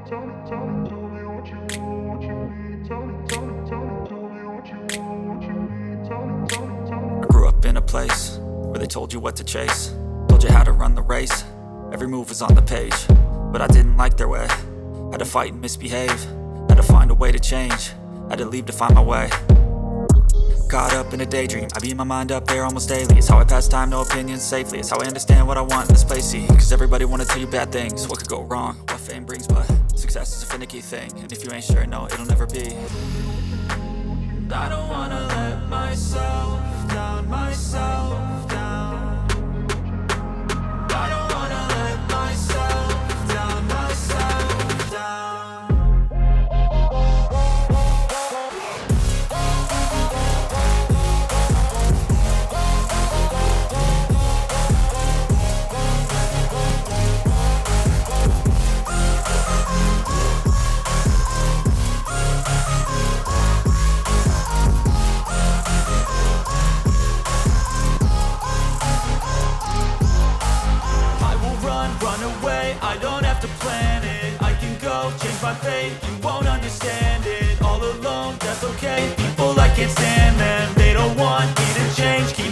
I grew up in a place where they told you what to chase, told you how to run the race. Every move was on the page, but I didn't like their way. Had to fight and misbehave, had to find a way to change, had to leave to find my way. Caught up in a daydream, I beat my mind up there almost daily. It's how I pass time, no opinions safely. It's how I understand what I want in this place, see. Cause everybody wanna tell you bad things, what could go wrong, what fame brings. But success is a finicky thing, and if you ain't sure, no, it'll never be. And I don't wanna let myself down, myself down. I don't wanna let myself down, myself down. I don't have to plan it, I can go change my fate. You won't understand it, all alone, that's okay. People, I can't stand them, they don't want me to change. Keep